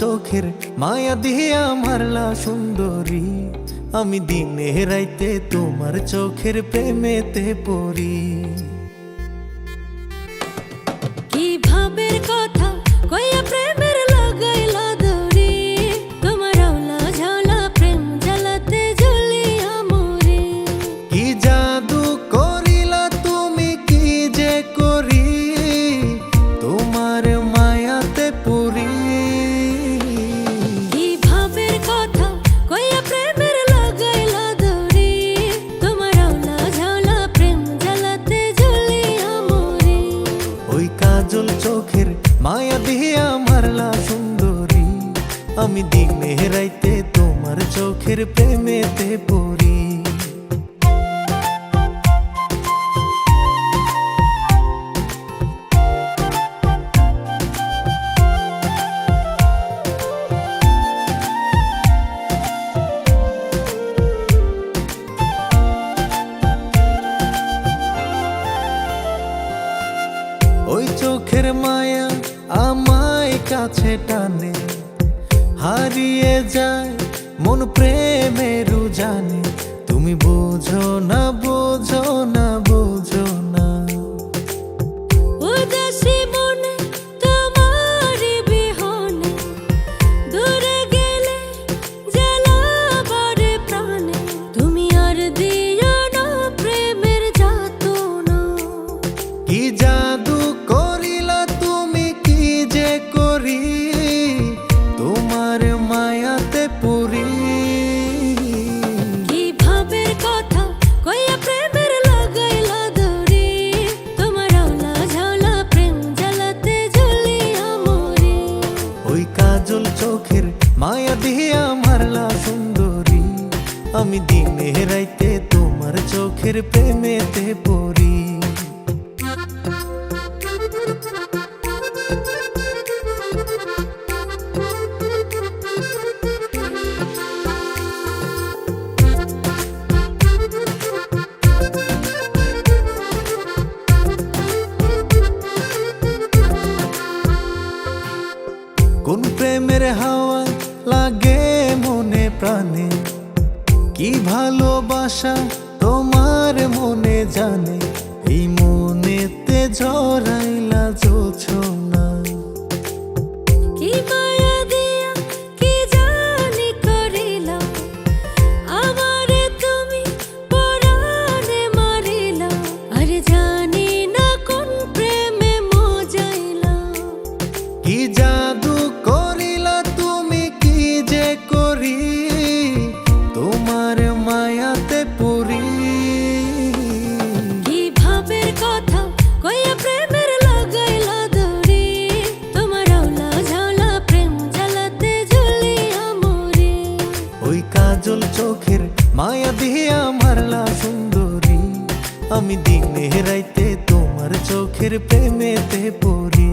চোখের মায়া দিয়া মারলা সুন্দরী, আমি দিনে রাইতে তোমার চোখের প্রেমেতে পড়ি। কি ভাবের কথা কইয়া প্রেমের লাগাইলা দড়ি, তোমার আওলা ঝাওলা প্রেম জ্বালাতে জ্বলিয়া মরি। কি জাদু করিলা তুমি, কি যে করি তোমার মায়াতে পড়ি। কি ভাবের কথা কইয়া প্রেমের লাগাইলা দড়ি, তোমার আওলা ঝাওলা প্রেম জ্বালাতে জ্বলিয়া মরি। ওই কাজল চোখের মায়া দিয়া মারলা সুন্দরী, আমি দিনে রাইতে তোমার চোখের প্রেমেতে পড়ি। ওই চোখের মায়া আমায় কাছে টানে, হারিয়ে যায় মন প্রেমের জানে। তুমি বোঝো না, বোঝো না, বোঝো না। উদাসী মনে তোমারি বিহনে, দূরে গেলে জ্বালা বাড়ে প্রাণে। তুমি আর দিও না প্রেমের যাতনা। কি জাদু করিলা তুমি, কি যে করি তোমার মায়াতে পড়ি। কি ভাবের কথা কইয়া প্রেমের লাগাইলা দড়ি, তোমার আওলা ঝাওলা প্রেম জ্বালাতে জ্বলিয়া মরি। ওই কাজল চোখের মায়া দিয়া মারলা সুন্দরী, আমি দিনে রাইতে তোমার চোখের প্রেমেতে পড়ি। কোন প্রেমের হাওয়া লাগে মনে প্রাণে, কি ভালোবাসা তোমার মনে জানে। এই মনেতে ঝরাইলা জোছনা, কি মায়া দিয়া কি জানি করিলা, আমারে তুমি পরাণে মারিলা। আর জানি না কোন প্রেমে মজাইলা। কি জাদু করিলা তুমি, কি যে করি তোমার মায়াতে পড়ি। কি ভাবের কথা কইয়া প্রেমের লাগাইলা দড়ি, তোমার আওলা ঝাওলা প্রেম জ্বালাতে জ্বলিয়া মরি। ওই কাজল চোখের মায়া দিয়া মারলা সুন্দরী, আমি দিনে রাইতে তোমার চোখের প্রেমেতে পড়ি।